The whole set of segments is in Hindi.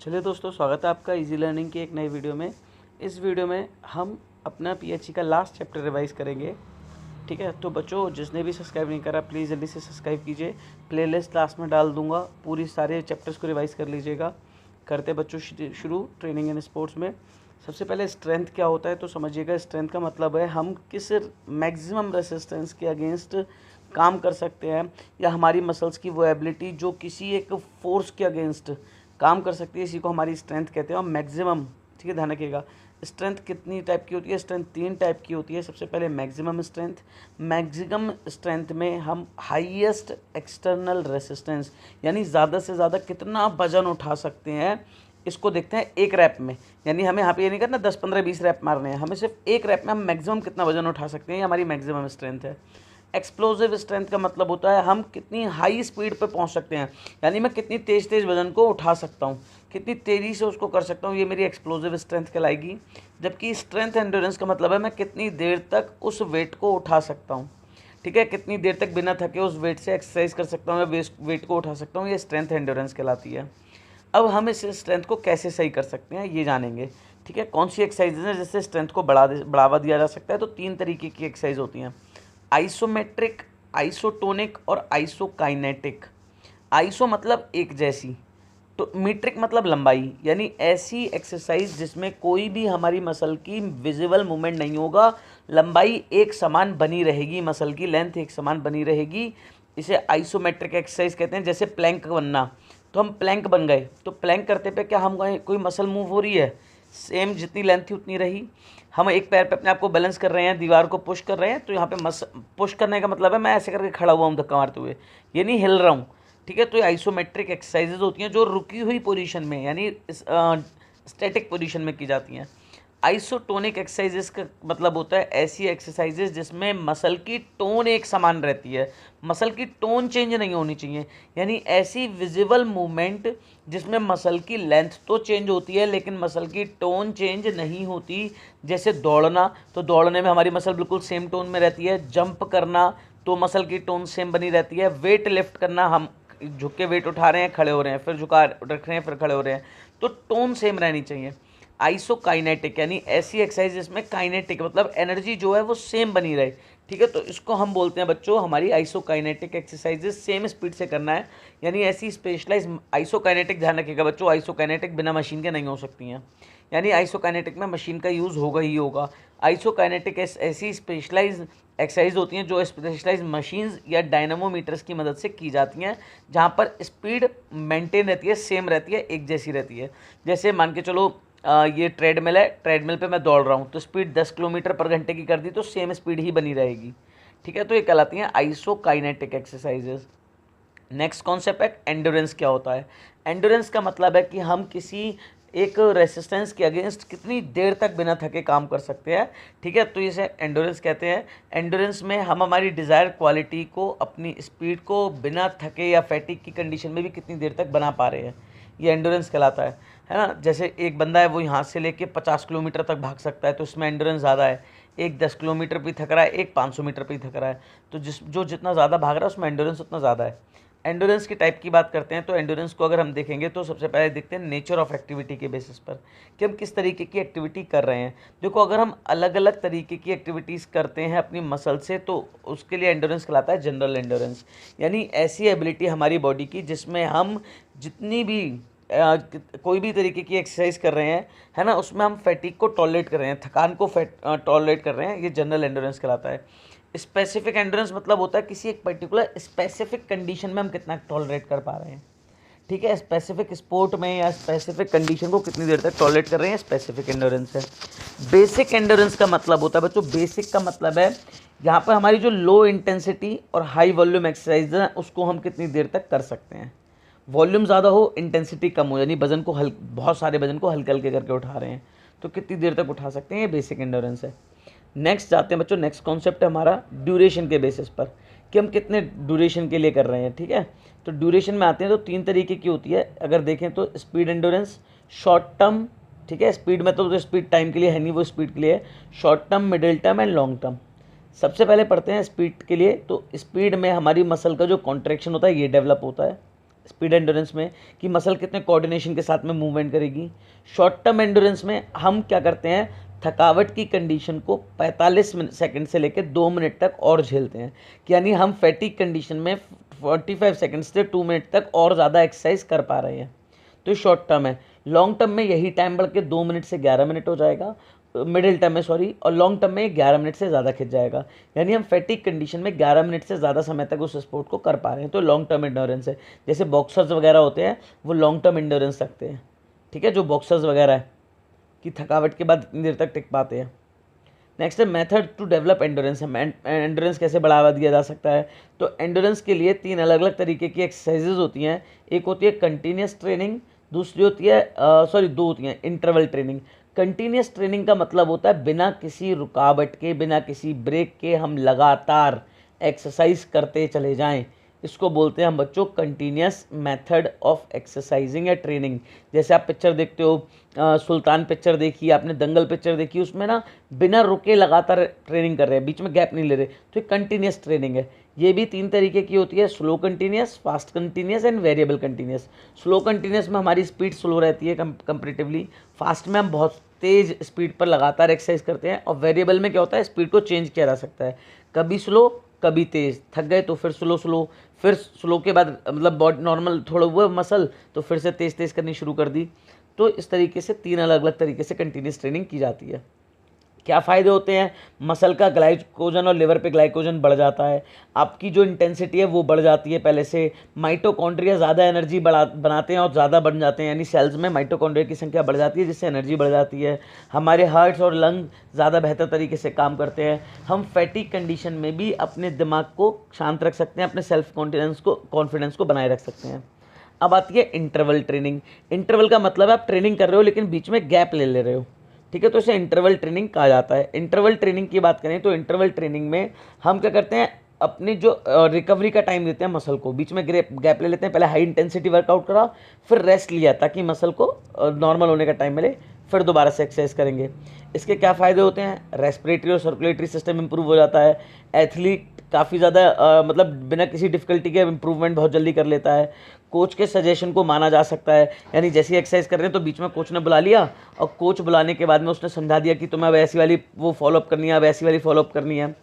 चलिए दोस्तों, स्वागत है आपका इजी लर्निंग की एक नई वीडियो में। इस वीडियो में हम अपना पीएचई का लास्ट चैप्टर रिवाइज करेंगे। ठीक है, तो बच्चों जिसने भी सब्सक्राइब नहीं करा प्लीज़ जल्दी से सब्सक्राइब कीजिए। प्लेलिस्ट लास्ट में डाल दूंगा, पूरी सारे चैप्टर्स को रिवाइज कर लीजिएगा। करते बच्चों शुरू ट्रेनिंग एंड स्पोर्ट्स में। सबसे पहले स्ट्रेंथ क्या होता है तो समझिएगा। स्ट्रेंथ का मतलब है हम किस मैक्सिमम रेसिस्टेंस के अगेंस्ट काम कर सकते हैं, या हमारी मसल्स की वो एबिलिटी जो किसी एक फोर्स के अगेंस्ट काम कर सकती है, इसी को हमारी स्ट्रेंथ कहते हैं। और मैक्सिमम, ठीक है, ध्यान रखिएगा। स्ट्रेंथ कितनी टाइप की होती है? स्ट्रेंथ 3 टाइप की होती है। सबसे पहले मैक्सिमम स्ट्रेंथ। मैक्सिमम स्ट्रेंथ में हम हाईएस्ट एक्सटर्नल रेसिस्टेंस, यानी ज़्यादा से ज़्यादा कितना वजन उठा सकते हैं, इसको देखते हैं एक रैप में। यानी हमें यहाँ पे ये नहीं करना 10 15 20 रैप मारने हैं, हमें सिर्फ एक रैप में हम मैक्सिमम कितना वजन उठा सकते हैं, ये हमारी मैक्सिमम स्ट्रेंथ है। एक्सप्लोसिव स्ट्रेंथ का मतलब होता है हम कितनी हाई स्पीड पे पहुंच सकते हैं, यानी मैं कितनी तेज़ तेज़ वजन को उठा सकता हूं, कितनी तेज़ी से उसको कर सकता हूं, ये मेरी एक्सप्लोसिव स्ट्रेंथ कहलाएगी। जबकि स्ट्रेंथ एंड्योरेंस का मतलब है मैं कितनी देर तक उस वेट को उठा सकता हूं। ठीक है, कितनी देर तक बिना थके उस वेट से एक्सरसाइज कर सकता हूँ या वेट को उठा सकता हूँ, ये स्ट्रेंथ एंड्योरेंस कहलाती है। अब हम इस स्ट्रेंथ को कैसे सही कर सकते हैं ये जानेंगे। ठीक है, कौन सी एक्सरसाइजेज हैं जिससे स्ट्रेंथ को बढ़ावा दिया जा सकता है? तो 3 तरीके की एक्सरसाइज होती हैं: आइसोमेट्रिक, आइसोटोनिक और आइसोकाइनेटिक। आइसो मतलब एक जैसी, तो मीट्रिक मतलब लंबाई, यानी ऐसी एक्सरसाइज जिसमें कोई भी हमारी मसल की विजिबल मूवमेंट नहीं होगा, लंबाई एक समान बनी रहेगी, मसल की लेंथ एक समान बनी रहेगी, इसे आइसोमेट्रिक एक्सरसाइज कहते हैं। जैसे प्लैंक बनना, तो हम प्लैंक बन गए, तो प्लैंक करते पे क्या हम कोई मसल मूव हो रही है? सेम जितनी लेंथ थी उतनी रही। हम एक पैर पे अपने आप को बैलेंस कर रहे हैं, दीवार को पुश कर रहे हैं, तो यहाँ पे पुश करने का मतलब है मैं ऐसे करके खड़ा हुआ हूँ धक्का मारते हुए, ये नहीं हिल रहा हूँ। ठीक है, तो ये आइसोमेट्रिक एक्सरसाइजेज होती हैं जो रुकी हुई पोजीशन में, यानी स्टैटिक पोजीशन में की जाती हैं। आइसोटोनिक एक्सरसाइजेस का मतलब होता है ऐसी एक्सरसाइजेज जिसमें मसल की टोन एक समान रहती है, मसल की टोन चेंज नहीं होनी चाहिए, यानी ऐसी विजिबल मूवमेंट जिसमें मसल की लेंथ तो चेंज होती है लेकिन मसल की टोन चेंज नहीं होती। जैसे दौड़ना, तो दौड़ने में हमारी मसल बिल्कुल सेम टोन में रहती है। जंप करना, तो मसल की टोन सेम बनी रहती है। वेट लिफ्ट करना, हम झुक के वेट उठा रहे हैं, खड़े हो रहे हैं, फिर झुका रख रहे हैं, फिर खड़े हो रहे हैं, तो टोन सेम रहनी चाहिए। आइसोकाइनेटिक यानी ऐसी एक्सरसाइज जिसमें काइनेटिक मतलब एनर्जी जो है वो सेम बनी रहे। ठीक है, तो इसको हम बोलते हैं बच्चों हमारी आइसोकाइनेटिक एक्सरसाइजेस सेम स्पीड से करना है, यानी ऐसी स्पेशलाइज आइसोकाइनेटिक। ध्यान रखिएगा बच्चों, आइसोकाइनेटिक बिना मशीन के नहीं हो सकती हैं, यानी आइसोकाइनेटिक में मशीन का यूज़ होगा ही होगा। आइसोकाइनेटिक ऐसी स्पेशलाइज एक्सरसाइज होती हैं जो स्पेशलाइज मशीन्स या डायनामोमीटर्स की मदद से की जाती हैं, जहाँ पर स्पीड मेंटेन रहती है, सेम रहती है, एक जैसी रहती है। जैसे मान के चलो ये ट्रेडमिल है, ट्रेडमिल पे मैं दौड़ रहा हूँ, तो स्पीड 10 किलोमीटर पर घंटे की कर दी तो सेम स्पीड ही बनी रहेगी। ठीक है, तो ये कहलाती हैं आइसोकाइनेटिक एक्सरसाइजेज। नेक्स्ट कॉन्सेप्ट है एंड्योरेंस। क्या होता है? एंड्योरेंस का मतलब है कि हम किसी एक रेसिस्टेंस के अगेंस्ट कितनी देर तक बिना थके काम कर सकते हैं। ठीक है, तो इसे एंड्योरेंस कहते हैं। एंड्योरेंस में हम हमारी डिज़ायर क्वालिटी को, अपनी स्पीड को बिना थके या फैटिक की कंडीशन में भी कितनी देर तक बना पा रहे हैं, ये एंड्योरेंस कहलाता है ना। जैसे एक बंदा है वो यहाँ से लेके 50 किलोमीटर तक भाग सकता है, तो इसमें एंड्योरेंस ज़्यादा है। एक 10 किलोमीटर पे थक रहा है, एक 500 मीटर पे थक रहा है, तो जितना ज़्यादा भाग रहा है उसमें एंड्योरेंस उतना ज़्यादा है। एंड्योरेंस की टाइप की बात करते हैं, तो एंड्योरेंस को अगर हम देखेंगे तो सबसे पहले देखते हैं नेचर ऑफ एक्टिविटी के बेसिस पर कि हम किस तरीके की एक्टिविटी कर रहे हैं। देखो, अगर हम अलग अलग तरीके की एक्टिविटीज़ करते हैं अपनी मसल से, तो उसके लिए एंड्योरेंस कहलाता है जनरल एंड्योरेंस, यानी ऐसी एबिलिटी हमारी बॉडी की जिसमें हम जितनी भी कोई भी तरीके की एक्सरसाइज कर रहे हैं, है ना, उसमें हम फैटिक को टॉलरेट कर रहे हैं, थकान को टॉलरेट कर रहे हैं, ये जनरल एंड्योरेंस कहलाता है। स्पेसिफिक एंड्योरेंस मतलब होता है किसी एक पर्टिकुलर स्पेसिफिक कंडीशन में हम कितना टॉलरेट कर पा रहे हैं। ठीक है, स्पेसिफिक स्पोर्ट में या स्पेसिफिक कंडीशन को कितनी देर तक टॉलरेट कर रहे हैं, स्पेसिफिक एंड्योरेंस है। बेसिक एंड्योरेंस का मतलब होता है बच्चों, बेसिक का मतलब है यहाँ पर हमारी जो लो इंटेंसिटी और हाई वॉल्यूम एक्सरसाइज है उसको हम कितनी देर तक कर सकते हैं। वॉल्यूम ज़्यादा हो, इंटेंसिटी कम हो, यानी वजन को बहुत सारे वजन को हल्के हल्के करके उठा रहे हैं, तो कितनी देर तक उठा सकते हैं, ये बेसिक एंड्योरेंस है। नेक्स्ट जाते हैं बच्चों, नेक्स्ट कॉन्सेप्ट है हमारा ड्यूरेशन के बेसिस पर कि हम कितने ड्यूरेशन के लिए कर रहे हैं। ठीक है, तो ड्यूरेशन में आते हैं तो 3 तरीके की होती है। अगर देखें तो स्पीड एंड्योरेंस, शॉर्ट टर्म, ठीक है, स्पीड में तो स्पीड टाइम के लिए है नहीं, वो स्पीड के लिए है। Short term, middle term and long term. सबसे पहले पढ़ते हैं स्पीड के लिए। तो स्पीड में हमारी मसल का जो कॉन्ट्रैक्शन होता है ये डेवलप होता है, स्पीड एंडोरेंस में कि मसल कितने कोऑर्डिनेशन के साथ में मूवमेंट करेगी। शॉर्ट टर्म एंडोरेंस में हम क्या करते हैं, थकावट की कंडीशन को 45 सेकंड से लेकर 2 मिनट तक और झेलते हैं, यानी हम फैटिक कंडीशन में 45 सेकंड से 2 मिनट तक और ज़्यादा एक्सरसाइज कर पा रहे हैं। तो शॉर्ट टर्म है। लॉन्ग टर्म में यही टाइम बढ़ के 2 मिनट से 11 मिनट हो जाएगा, मिडिल टर्म में सॉरी, और लॉन्ग टर्म में 11 मिनट से ज़्यादा खिंच जाएगा, यानी हम फैटिक कंडीशन में 11 मिनट से ज़्यादा समय तक उस स्पोर्ट को कर पा रहे हैं। तो लॉन्ग टर्म एंडोरेंस है। जैसे बॉक्सर्स वगैरह होते हैं वो लॉन्ग टर्म एंडोरेंस रखते हैं, ठीक है, जो बॉक्सर्स वगैरह है कि थकावट के बाद इतनी देर तक टिक पाते हैं। नेक्स्ट है method to develop endurance. Endurance कैसे बढ़ावा दिया जा सकता है, तो एंडोरेंस के लिए 3 अलग अलग तरीके की एक्सरसाइजेज होती हैं। एक होती है कंटिन्यूस ट्रेनिंग, दूसरी होती है 2 होती हैं इंटरवल ट्रेनिंग। कंटिन्यूस ट्रेनिंग का मतलब होता है बिना किसी रुकावट के, बिना किसी ब्रेक के हम लगातार एक्सरसाइज करते चले जाएं, इसको बोलते हैं हम बच्चों कंटिन्यूस मेथड ऑफ एक्सरसाइजिंग या ट्रेनिंग। जैसे आप पिक्चर देखते हो, सुल्तान पिक्चर देखी, आपने दंगल पिक्चर देखी, उसमें ना बिना रुके लगातार ट्रेनिंग कर रहे हैं, बीच में गैप नहीं ले रहे, तो ये कंटिन्यूस ट्रेनिंग है। ये भी 3 तरीके की होती है, slow continuous, fast continuous and variable continuous. Slow continuous में हमारी स्पीड स्लो रहती है कंपेरेटिवली, फास्ट में हम बहुत तेज़ स्पीड पर लगातार एक्सरसाइज करते हैं, और वेरिएबल में क्या होता है, स्पीड को चेंज किया जा सकता है, कभी स्लो कभी तेज़, थक गए तो फिर स्लो, फिर स्लो के बाद मतलब बॉडी नॉर्मल थोड़ा हुआ मसल तो फिर से तेज़ करनी शुरू कर दी। तो इस तरीके से 3 अलग अलग तरीके से कंटिन्यूस ट्रेनिंग की जाती है। क्या फ़ायदे होते हैं, मसल का ग्लाइकोजन और लिवर पे ग्लाइकोजन बढ़ जाता है, आपकी जो इंटेंसिटी है वो बढ़ जाती है पहले से, माइटोकॉन्ड्रिया ज़्यादा एनर्जी बनाते हैं और ज़्यादा बन जाते हैं, यानी सेल्स में माइटोकॉन्ड्रिया की संख्या बढ़ जाती है जिससे एनर्जी बढ़ जाती है, हमारे हार्ट्स और लंग ज़्यादा बेहतर तरीके से काम करते हैं, हम फैटिक कंडीशन में भी अपने दिमाग को शांत रख सकते हैं, अपने सेल्फ कॉन्फिडेंस को बनाए रख सकते हैं। अब आती है इंटरवल ट्रेनिंग। इंटरवल का मतलब है आप ट्रेनिंग कर रहे हो लेकिन बीच में गैप ले रहे हो, ठीक है, तो इसे इंटरवल ट्रेनिंग कहा जाता है। इंटरवल ट्रेनिंग की बात करें तो इंटरवल ट्रेनिंग में हम क्या करते हैं, अपनी जो रिकवरी का टाइम देते हैं मसल को, बीच में गैप ले लेते हैं, पहले हाई इंटेंसिटी वर्कआउट करा, फिर रेस्ट लिया ताकि मसल को नॉर्मल होने का टाइम मिले, फिर दोबारा से एक्सरसाइज करेंगे। इसके क्या फ़ायदे होते हैं, रेस्पिरेटरी और सर्कुलेटरी सिस्टम इंप्रूव हो जाता है, एथलीट काफ़ी ज़्यादा मतलब बिना किसी डिफ़िकल्टी के इम्प्रूवमेंट बहुत जल्दी कर लेता है, कोच के सजेशन को माना जा सकता है, यानी जैसी एक्सरसाइज कर रहे हैं तो बीच में कोच ने बुला लिया और कोच बुलाने के बाद में उसने समझा दिया कि तुम्हें अब ऐसी वाली वो फॉलोअप करनी है, अब ऐसी वाली फॉलोअप करनी है।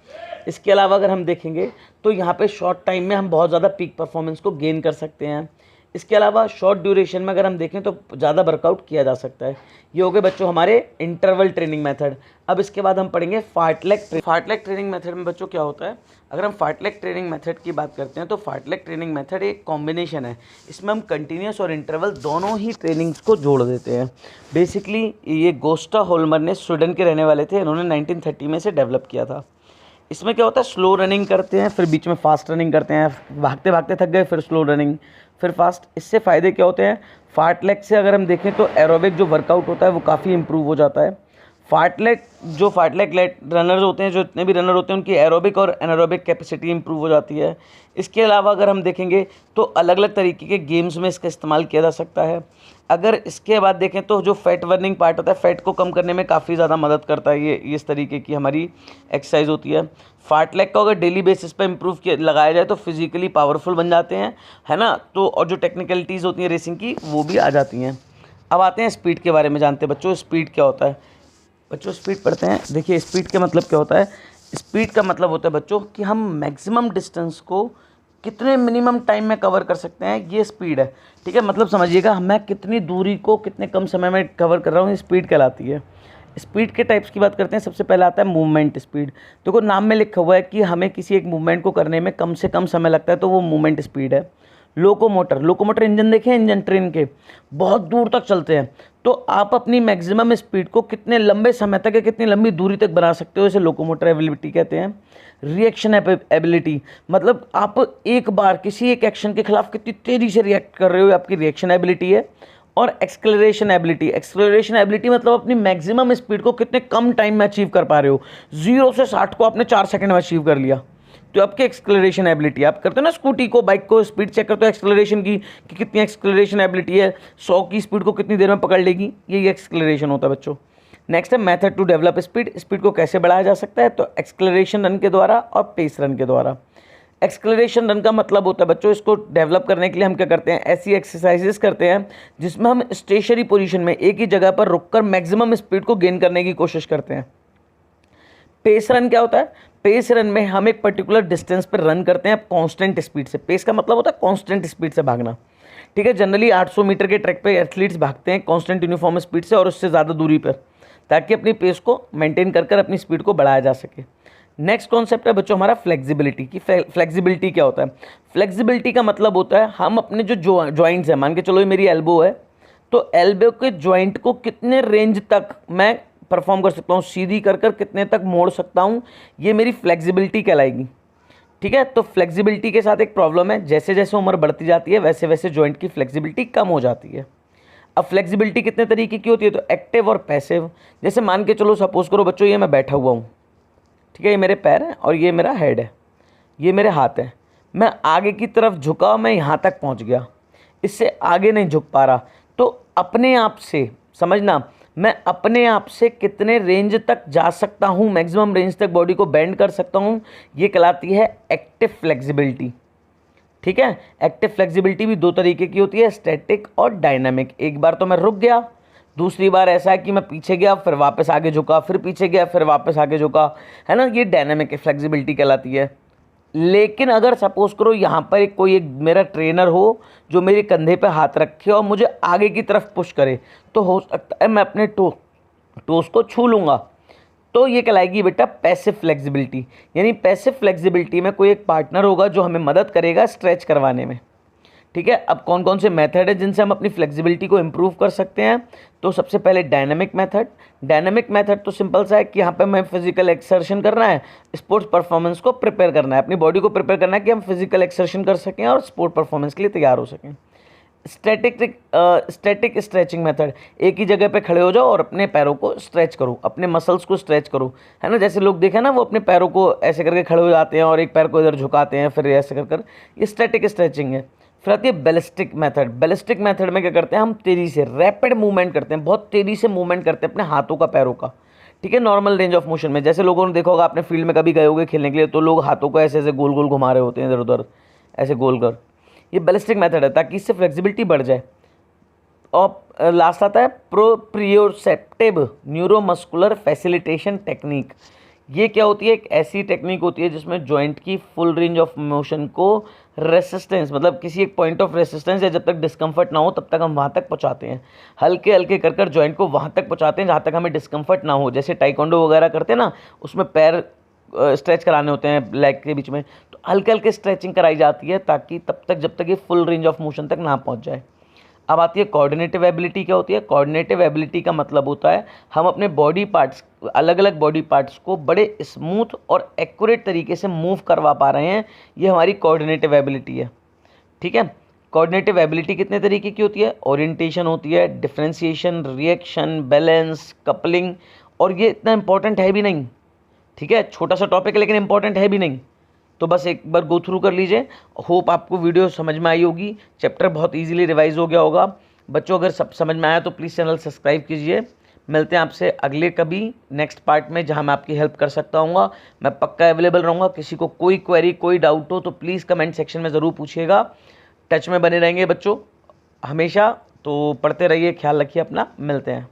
इसके अलावा अगर हम देखेंगे तो यहाँ पे शॉर्ट टाइम में हम बहुत ज़्यादा पीक परफॉर्मेंस को गेन कर सकते हैं। इसके अलावा शॉर्ट ड्यूरेशन में अगर हम देखें तो ज़्यादा वर्कआउट किया जा सकता है। ये हो गए बच्चों हमारे इंटरवल ट्रेनिंग मेथड। अब इसके बाद हम पढ़ेंगे फार्टलेग ट्रेनिंग मेथड में बच्चों क्या होता है, अगर हम फार्टलेग ट्रेनिंग मेथड की बात करते हैं तो फार्टलेग ट्रेनिंग मेथड एक कॉम्बिनेशन है, इसमें हम कंटिन्यूस और इंटरवल दोनों ही ट्रेनिंग्स को जोड़ देते हैं। बेसिकली ये गोस्टा होल्मर ने स्वीडन के रहने वाले थे, इन्होंने 1930 में से डेवलप किया था। इसमें क्या होता है, स्लो रनिंग करते हैं, फिर बीच में फास्ट रनिंग करते हैं, भागते भागते थक गए, फिर स्लो रनिंग, फिर फास्ट। इससे फ़ायदे क्या होते हैं, फार्टलेग से अगर हम देखें तो एरोबिक जो वर्कआउट होता है वो काफ़ी इंप्रूव हो जाता है। फार्टलेग रनर्स होते हैं, जो इतने भी रनर होते हैं उनकी एरोबिक और एनारोबिक कैपेसिटी इंप्रूव हो जाती है। इसके अलावा अगर हम देखेंगे तो अलग अलग तरीके के गेम्स में इसका इस्तेमाल किया जा सकता है। अगर इसके बाद देखें तो जो फैट बर्निंग पार्ट होता है, फैट को कम करने में काफ़ी ज़्यादा मदद करता है, ये इस तरीके की हमारी एक्सरसाइज होती है। फार्टलेग को अगर डेली बेसिस पे इम्प्रूव किया लगाया जाए तो फिजिकली पावरफुल बन जाते हैं, है ना, तो और जो टेक्निकलिटीज़ होती हैं रेसिंग की वो भी आ जाती हैं। अब आते हैं स्पीड के बारे में जानते हैं बच्चों, स्पीड क्या होता है। बच्चों स्पीड पढ़ते हैं, देखिए स्पीड का मतलब क्या होता है, स्पीड का मतलब होता है बच्चों कि हम मैक्सिमम डिस्टेंस को कितने मिनिमम टाइम में कवर कर सकते हैं, ये स्पीड है, ठीक है। मतलब समझिएगा मैं कितनी दूरी को कितने कम समय में कवर कर रहा हूँ, ये स्पीड कहलाती है। स्पीड के टाइप्स की बात करते हैं, सबसे पहला आता है मूवमेंट स्पीड। देखो नाम में लिखा हुआ है कि हमें किसी एक मूवमेंट को करने में कम से कम समय लगता है, तो वो मूवमेंट स्पीड है। लोकोमोटर इंजन देखें, इंजन ट्रेन के बहुत दूर तक चलते हैं, तो आप अपनी मैक्सिमम स्पीड को कितने लंबे समय तक या कितनी लंबी दूरी तक बना सकते हो, इसे लोकोमोटर एबिलिटी कहते हैं। रिएक्शन एबिलिटी मतलब आप एक बार किसी एक एक्शन के खिलाफ कितनी तेज़ी से रिएक्ट कर रहे हो, आपकी रिएक्शन एबिलिटी है। और एक्सक्लरेशन एबिलिटी मतलब अपनी मैक्सिमम स्पीड को कितने कम टाइम में अचीव कर पा रहे हो। 0 से 60 को आपने 4 सेकंड में अचीव कर लिया, तो आपकी एक्सक्लरेशन एबिलिटी। आप करते हो ना स्कूटी को, बाइक को स्पीड चेक करते हो एक्सक्लरेशन की कि कितनी एक्सक्लरेशन एबिलिटी है, 100 की स्पीड को कितनी देर में पकड़ लेगी, ये एक्सक्लरेशन होता है बच्चों। नेक्स्ट है मेथड टू डेवलप स्पीड को कैसे बढ़ाया जा सकता है, तो एक्सक्लरेशन रन के द्वारा और पेस रन के द्वारा। एक्सेलरेशन रन का मतलब होता है बच्चों, इसको डेवलप करने के लिए हम क्या करते हैं, ऐसी एक्सरसाइजेस करते हैं जिसमें हम स्टेशनरी पोजीशन में एक ही जगह पर रुककर मैक्सिमम स्पीड को गेन करने की कोशिश करते हैं। पेस रन क्या होता है, पेस रन में हम एक पर्टिकुलर डिस्टेंस पर रन करते हैं कांस्टेंट स्पीड से। पेस का मतलब होता है कांस्टेंट स्पीड से भागना, ठीक है। जनरली 800 मीटर के ट्रैक पे एथलीट्स भागते हैं कांस्टेंट यूनिफॉर्म स्पीड से और उससे ज़्यादा दूरी पर, ताकि अपनी पेस को मेंटेन कर अपनी स्पीड को बढ़ाया जा सके। नेक्स्ट कॉन्सेप्ट है बच्चों हमारा फ्लेक्सिबिलिटी की। फ्लेक्सिबिलिटी क्या होता है, फ्लेक्सिबिलिटी का मतलब होता है हम अपने जो जॉइंट्स हैं, मान के चलो ये मेरी एल्बो है, तो एल्बो के जॉइंट को कितने रेंज तक मैं परफॉर्म कर सकता हूँ, सीधी कर कितने तक मोड़ सकता हूँ, ये मेरी फ्लेक्सिबिलिटी कहलाएगी, ठीक है। तो फ्लेक्सिबिलिटी के साथ एक प्रॉब्लम है, जैसे जैसे उम्र बढ़ती जाती है वैसे वैसे जॉइंट की फ्लेक्सिबिलिटी कम हो जाती है। अब फ्लेक्सिबिलिटी कितने तरीके की होती है, तो एक्टिव और पैसिव। जैसे मान के चलो सपोज करो बच्चों ये मैं बैठा हुआ हूँ, ठीक है, ये मेरे पैर हैं और ये मेरा हेड है, ये मेरे हाथ हैं, मैं आगे की तरफ झुका, मैं यहाँ तक पहुँच गया, इससे आगे नहीं झुक पा रहा, तो अपने आप से समझना, मैं अपने आप से कितने रेंज तक जा सकता हूँ, मैक्सिमम रेंज तक बॉडी को बेंड कर सकता हूँ, ये कहलाती है एक्टिव फ्लेक्सिबिलिटी, ठीक है। एक्टिव फ्लेक्सिबिलिटी भी दो तरीके की होती है, स्टैटिक और डायनामिक। एक बार तो मैं रुक गया, दूसरी बार ऐसा है कि मैं पीछे गया फिर वापस आगे झुका, फिर पीछे गया फिर वापस आगे झुका, है ना, ये डायनामिक फ्लेक्सिबिलिटी कहलाती है। लेकिन अगर सपोज करो यहाँ पर एक मेरा ट्रेनर हो जो मेरे कंधे पे हाथ रखे और मुझे आगे की तरफ पुश करे, तो हो सकता है मैं अपने टोस को छू लूँगा, तो ये कहलाएगी बेटा पैसिव फ्लेक्सिबिलिटी। यानी पैसिव फ्लेक्सिबिलिटी में कोई एक पार्टनर होगा जो हमें मदद करेगा स्ट्रेच करवाने में, ठीक है। अब कौन कौन से मेथड है जिनसे हम अपनी फ्लेक्सिबिलिटी को इम्प्रूव कर सकते हैं, तो सबसे पहले डायनामिक मेथड। डायनामिक मेथड तो सिंपल सा है कि यहाँ पे हमें फिजिकल एक्सर्शन करना है, स्पोर्ट्स परफॉर्मेंस को प्रिपेयर करना है, अपनी बॉडी को प्रिपेयर करना है कि हम फिजिकल एक्सर्शन कर सकें और स्पोर्ट परफॉर्मेंस के लिए तैयार हो सकें। स्टैटिक स्ट्रेचिंग मेथड, एक ही जगह पे खड़े हो जाओ और अपने पैरों को स्ट्रेच करो, अपने मसल्स को स्ट्रेच करो, है ना। जैसे लोग देखे ना, वो अपने पैरों को ऐसे करके खड़े हो जाते हैं और एक पैर को इधर झुकाते हैं, फिर ऐसे कर ये स्टैटिक स्ट्रेचिंग है। फिर आती है बैलिस्टिक मेथड। बैलिस्टिक मेथड में क्या करते हैं, हम तेज़ी से रैपिड मूवमेंट करते हैं, बहुत तेज़ी से मूवमेंट करते हैं अपने हाथों का, पैरों का, ठीक है, नॉर्मल रेंज ऑफ मोशन में। जैसे लोगों ने देखा होगा, आपने फील्ड में कभी गए होगे खेलने के लिए, तो लोग हाथों को ऐसे ऐसे गोल गोल घुमा रहे होते हैं इधर उधर, ऐसे गोल कर, ये बैलिस्टिक मेथड है, ताकि इससे फ्लेक्सिबिलिटी बढ़ जाए। और लास्ट आता है प्रोप्रियोसेप्टिव न्यूरोमस्कुलर फैसिलिटेशन टेक्निक। ये क्या होती है, एक ऐसी टेक्निक होती है जिसमें जॉइंट की फुल रेंज ऑफ मोशन को रेसिस्टेंस, मतलब किसी एक पॉइंट ऑफ रेसिस्टेंस या जब तक डिस्कम्फर्ट ना हो तब तक हम वहाँ तक पहुँचाते हैं, हल्के हल्के कर जॉइंट को वहाँ तक पहुँचाते हैं जहाँ तक हमें डिस्कम्फर्ट ना हो। जैसे टाइकोंडो वगैरह करते हैं ना, उसमें पैर स्ट्रेच कराने होते हैं लेग के बीच में, तो हल्के हल्के स्ट्रेचिंग कराई जाती है, ताकि तब तक जब तक ये फुल रेंज ऑफ मोशन तक ना पहुँच जाए। अब आती है कोऑर्डिनेटिव एबिलिटी। क्या होती है, कोऑर्डिनेटिव एबिलिटी का मतलब होता है हम अपने बॉडी पार्ट्स, अलग अलग बॉडी पार्ट्स को बड़े स्मूथ और एक्यूरेट तरीके से मूव करवा पा रहे हैं, ये हमारी कोऑर्डिनेटिव एबिलिटी है, ठीक है। कोऑर्डिनेटिव एबिलिटी कितने तरीके की होती है, ओरिएंटेशन होती है, डिफरेंशिएशन, रिएक्शन, बैलेंस, कपलिंग, और ये इतना इंपॉर्टेंट है भी नहीं, ठीक है, छोटा सा टॉपिक है लेकिन इंपॉर्टेंट है भी नहीं, तो बस एक बार गो थ्रू कर लीजिए। होप आपको वीडियो समझ में आई होगी, चैप्टर बहुत इजीली रिवाइज हो गया होगा बच्चों। अगर सब समझ में आया तो प्लीज़ चैनल सब्सक्राइब कीजिए। मिलते हैं आपसे अगले कभी नेक्स्ट पार्ट में, जहां मैं आपकी हेल्प कर सकता हूँ। मैं पक्का अवेलेबल रहूँगा, किसी को कोई क्वेरी कोई डाउट हो तो प्लीज़ कमेंट सेक्शन में ज़रूर पूछिएगा। टच में बने रहेंगे बच्चों हमेशा, तो पढ़ते रहिए, ख्याल रखिए अपना, मिलते हैं।